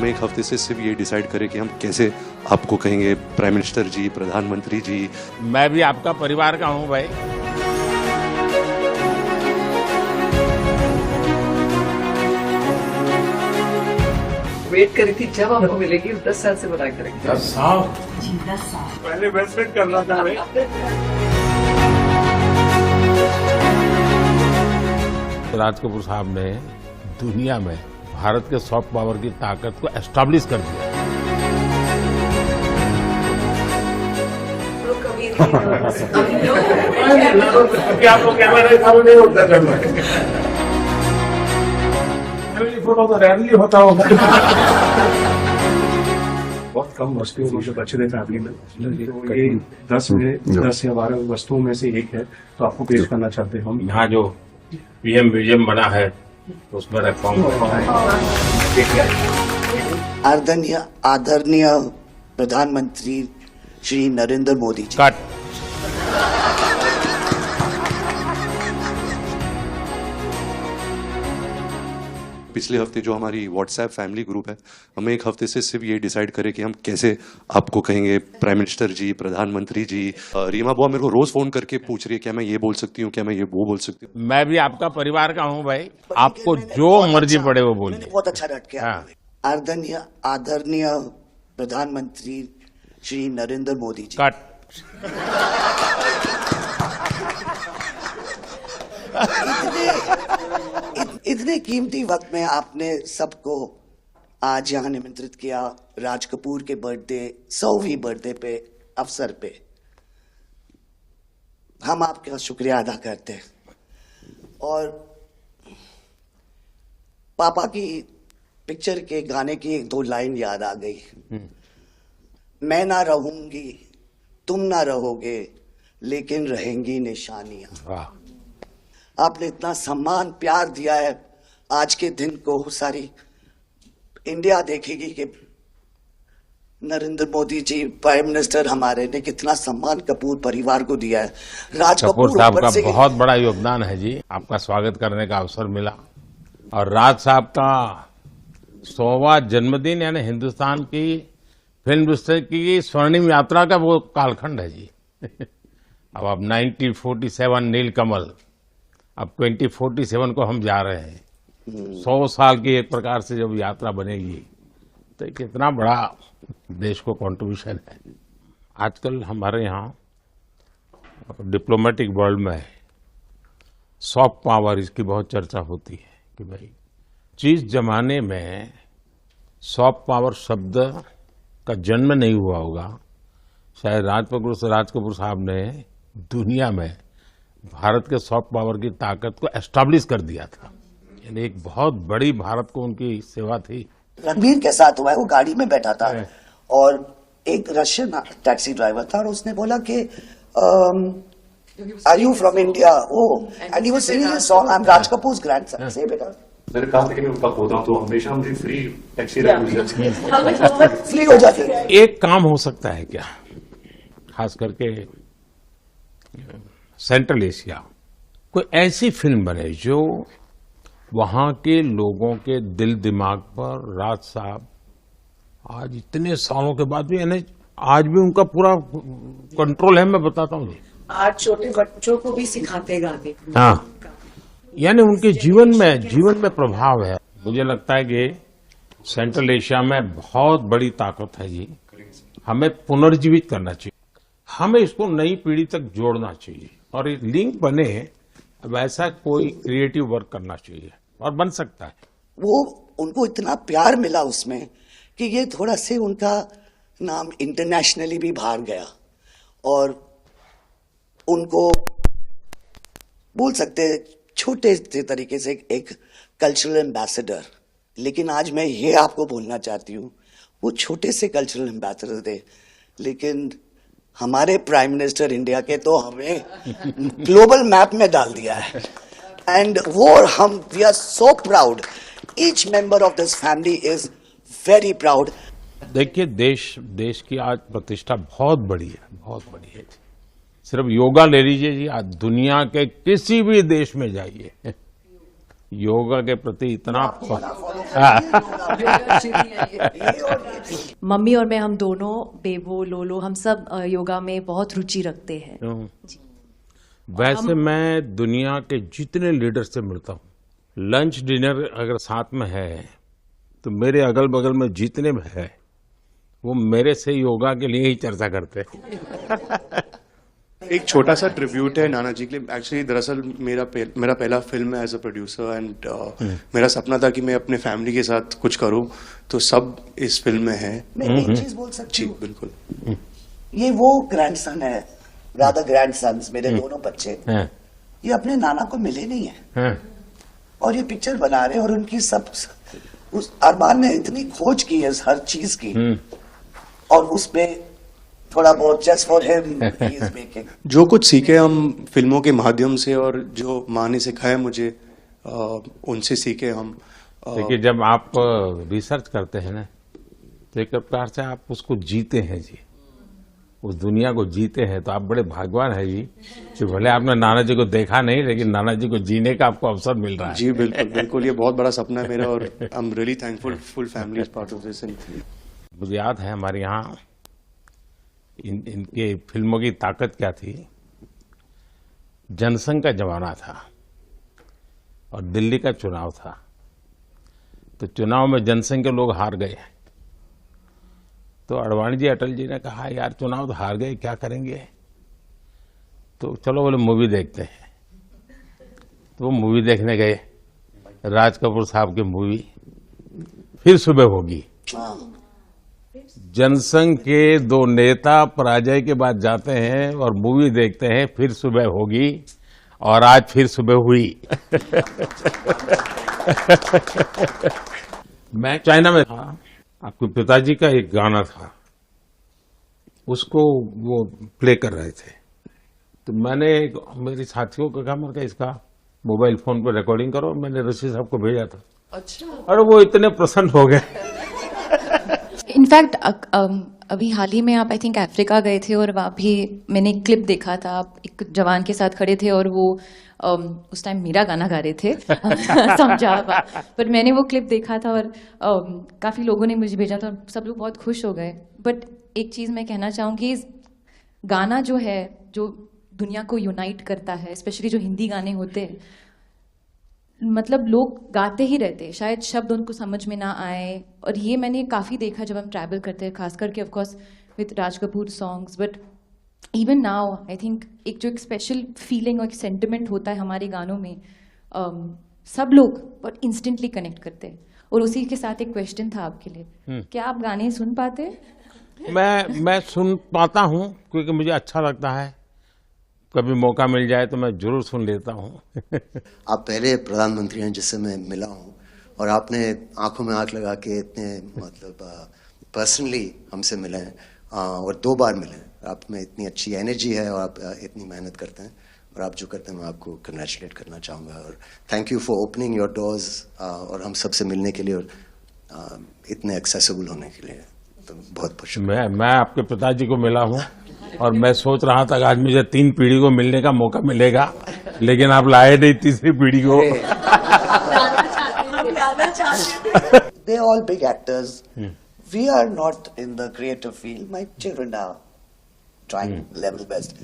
हम एक हफ्ते से सिर्फ ये डिसाइड करें कि हम कैसे आपको कहेंगे प्राइम मिनिस्टर जी, प्रधानमंत्री जी। मैं भी आपका परिवार का हूं भाई। वेट करी थी जब आपको मिलेगी 10 साल से बना करेंगे। 10 साल जी 10 साल पहले वेस्ट करना था भाई। राज कपूर साहब ने दुनिया में भारत के सॉफ्ट पावर की ताकत को एस्टैब्लिश कर दिया। फोटो तो रैरली होता होगा। बहुत कम वस्तुओं में जो बचे रहे फैमिली में, तो ये 10 या 12 वस्तुओं में से एक है, तो आपको पेश करना चाहते हैं हम। यहाँ जो पीएम म्यूजियम बना है उसमें आदरणीय प्रधानमंत्री श्री नरेंद्र मोदी जी। कट। पिछले हफ्ते जो हमारी व्हाट्सएप फैमिली ग्रुप है, हम एक हफ्ते से सिर्फ ये डिसाइड करें कि हम कैसे आपको कहेंगे प्राइम मिनिस्टर जी, प्रधानमंत्री जी। रीमा बुआ मेरे को रोज फोन करके पूछ रही है क्या मैं ये बोल सकती हूँ, क्या मैं ये वो बोल सकती हूँ। मैं भी आपका परिवार का हूँ भाई, आपको जो मर्जी पड़े वो बोलिए। बहुत अच्छा रट के हाँ। आदरणीय प्रधानमंत्री श्री नरेंद्र मोदी जी। कट। इतने कीमती वक्त में आपने सबको आज यहाँ निमंत्रित किया राज कपूर के बर्थडे 100वीं बर्थडे पे अवसर पे। हम आपका शुक्रिया अदा करते हैं। और पापा की पिक्चर के गाने की 1-2 लाइन याद आ गई। मैं ना रहूंगी, तुम ना रहोगे, लेकिन रहेंगी निशानियां। आपने इतना सम्मान प्यार दिया है, आज के दिन को सारी इंडिया देखेगी कि नरेंद्र मोदी जी प्राइम मिनिस्टर हमारे ने कितना सम्मान कपूर परिवार को दिया है। राज कपूर साहब का बहुत बड़ा योगदान है जी। आपका स्वागत करने का अवसर मिला और राज साहब का 100वां जन्मदिन यानी हिंदुस्तान की फिल्म इंडस्ट्री की स्वर्णिम यात्रा का वो कालखंड है जी। अब 1947 नीलकमल, अब 2047 को हम जा रहे हैं। 100 साल की एक प्रकार से जब यात्रा बनेगी तो कितना बड़ा देश को कंट्रीब्यूशन है। आजकल हमारे यहाँ डिप्लोमेटिक वर्ल्ड में सॉफ्ट पावर इसकी बहुत चर्चा होती है कि भाई जिस जमाने में सॉफ्ट पावर शब्द का जन्म नहीं हुआ होगा, शायद राज कपूर साहब ने दुनिया में भारत के सॉफ्ट पावर की ताकत को एस्टैब्लिश कर दिया था। यानी एक बहुत बड़ी भारत को उनकी सेवा थी। रणबीर के साथ हुआ है, वो गाड़ी में बैठा था और एक रशियन टैक्सी ड्राइवर था और उसने बोला कि are you from India? And he was singing a song, I am Raj Kapoor's grandson. से बेटा मैंने कहा था कि मैं उनका पोता हूं, तो हमेशा मुझे फ्री टैक्सी फ्री हो जाती है। एक काम हो सकता है क्या, खास करके सेंट्रल एशिया, कोई ऐसी फिल्म बने जो वहां के लोगों के दिल दिमाग पर राज साहब आज इतने सालों के बाद भी, यानी आज भी उनका पूरा कंट्रोल है। मैं बताता हूँ जी, आज छोटे बच्चों को भी सिखाते गाने। हाँ, यानी उनके जीवन में प्रभाव है। मुझे लगता है कि सेंट्रल एशिया में बहुत बड़ी ताकत है जी। हमें पुनर्जीवित करना चाहिए, हमें इसको नई पीढ़ी तक जोड़ना चाहिए और एक लिंक बने, वैसा कोई क्रिएटिव वर्क करना चाहिए और बन सकता है। वो उनको इतना प्यार मिला उसमें कि ये थोड़ा से उनका नाम इंटरनेशनली भी बाहर गया और उनको बोल सकते छोटे से तरीके से एक कल्चरल एम्बेसडर। लेकिन आज मैं ये आपको बोलना चाहती हूँ, वो छोटे से कल्चरल एम्बेसडर थे, लेकिन हमारे प्राइम मिनिस्टर इंडिया के तो हमें ग्लोबल मैप में डाल दिया है। एंड वो हम we are so proud, each member of this family is very proud. देखिए देश की आज प्रतिष्ठा बहुत बड़ी है। सिर्फ योगा ले लीजिए जी, आज दुनिया के किसी भी देश में जाइए, योगा के प्रति इतना मम्मी और मैं, हम दोनों, बेबो, लोलो, हम सब योगा में बहुत रुचि रखते हैं। वैसे मैं दुनिया के जितने लीडर से मिलता हूँ, लंच डिनर अगर साथ में है तो मेरे अगल बगल में जितने भी है वो मेरे से योगा के लिए ही चर्चा करते हैं। एक छोटा सा ट्रिब्यूट है नाना जी के लिए। एक्चुअली दरअसल मेरा पहला फिल्म है एज अ प्रोड्यूसर, एंड मेरा सपना था कि मैं अपने फैमिली के साथ कुछ करूं, तो सब इस फिल्म में है। मैं एक चीज बोल सकती जी हूँ, बिल्कुल। ये वो ग्रैंडसन है, राधा ग्रैंडसन्स, मेरे दोनों बच्चे, हैं, ये अपने नाना को मिले नहीं है हैं। और ये पिक्चर बना रहे हैं, और उनकी सब उस अरमान ने इतनी खोज की है हर चीज की, और उसमें थोड़ा बहुत just for him he is making. जो कुछ सीखे हम फिल्मों के माध्यम से, और जो माँ ने सिखाया मुझे, उनसे सीखे हम। देखिए, जब आप रिसर्च करते हैं ना, तो एक प्रकार से आप उसको जीते हैं जी, उस दुनिया को जीते हैं। तो आप बड़े भाग्यवान हैं जी कि भले आपने नाना जी को देखा नहीं, लेकिन नाना जी को जीने का आपको अवसर मिल रहा है। जी बिल्कुल बिल्कुल, ये बहुत बड़ा सपना है मेरा, और I am really thankful, full family is part of this. मुझे याद है हमारे यहाँ इनके फिल्मों की ताकत क्या थी। जनसंघ का जमाना था और दिल्ली का चुनाव था, तो चुनाव में जनसंघ के लोग हार गए। तो अडवाणी जी, अटल जी ने कहा, यार चुनाव तो हार गए, क्या करेंगे, तो चलो बोले मूवी देखते हैं। तो वो मूवी देखने गए, राज कपूर साहब की मूवी फिर सुबह होगी। जनसंघ के दो नेता पराजय के बाद जाते हैं और मूवी देखते हैं फिर सुबह होगी, और आज फिर सुबह हुई। मैं चाइना में था, आपके पिताजी का एक गाना था, उसको वो प्ले कर रहे थे। तो मैंने मेरे साथियों को कहा, मैंने इसका मोबाइल फोन पर रिकॉर्डिंग करो। मैंने ऋषि साहब को भेजा था। अच्छा, और वो इतने प्रसन्न हो गए। इनफैक्ट अभी हाल ही में आप आई थिंक अफ्रीका गए थे, और वहाँ भी मैंने एक क्लिप देखा था, आप एक जवान के साथ खड़े थे और वो उस टाइम मेरा गाना गा रहे थे। समझा, बट मैंने वो क्लिप देखा था और काफ़ी लोगों ने मुझे भेजा था, सब लोग बहुत खुश हो गए। बट एक चीज़ मैं कहना चाहूँगी, गाना जो है, जो दुनिया को यूनाइट करता है, स्पेशली जो हिंदी गाने होते हैं, मतलब लोग गाते ही रहते हैं, शायद शब्द उनको समझ में ना आए। और ये मैंने काफ़ी देखा जब हम ट्रैवल करते हैं, खास करके of course with Raj Kapoor songs, but even now I think एक जो एक स्पेशल फीलिंग और एक सेंटिमेंट होता है हमारे गानों में, सब लोग बहुत इंस्टेंटली कनेक्ट करते हैं। और उसी के साथ एक क्वेश्चन था आपके लिए, क्या आप गाने सुन पाते हैं? मैं सुन पाता हूँ, क्योंकि मुझे अच्छा लगता है। कभी मौका मिल जाए तो मैं जरूर सुन लेता हूँ। आप पहले प्रधानमंत्री हैं जिससे मैं मिला हूँ, और आपने आंखों में आंख लगा के इतने मतलब पर्सनली हमसे मिले हैं, और 2 बार मिले हैं। आप में इतनी अच्छी एनर्जी है, और आप इतनी मेहनत करते हैं, और आप जो करते हैं मैं आपको कंग्रेचुलेट करना चाहूँगा। और thank you for opening your doors, और हम सबसे मिलने के लिए, और इतने एक्सेसिबल होने के लिए, तो बहुत खुश हूँ। मैं आपके पिताजी को मिला हूँ, और मैं सोच रहा था कि आज मुझे 3 पीढ़ी को मिलने का मौका मिलेगा, लेकिन आप लाए नहीं तीसरी पीढ़ी को। They're all big actors. We are not in the creative field. My children are trying level best.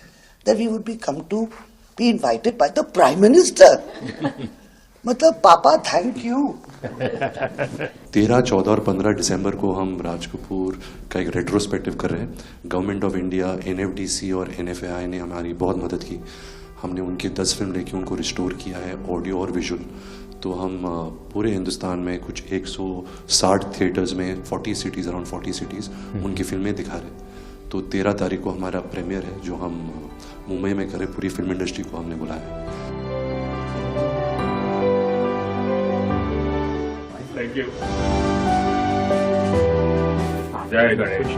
That we would be invited by the Prime Minister. मतलब पापा थैंक यू। 13, 14 और 15 दिसंबर को हम राज कपूर का एक रेट्रोस्पेक्टिव कर रहे हैं। गवर्नमेंट ऑफ इंडिया, NFDC और NFAI ने हमारी बहुत मदद की। हमने उनकी 10 फिल्म लेके उनको रिस्टोर किया है, ऑडियो और विजुअल। तो हम पूरे हिंदुस्तान में कुछ 160 थिएटर्स में 40 सिटीज़, अराउंड 40 सिटीज़ उनकी फिल्में दिखा रहे हैं। तो 13 तारीख को हमारा प्रीमियर है, जो हम मुंबई में करें। पूरी फिल्म इंडस्ट्री को हमने बुलाया है। Thank you. जय गणेश।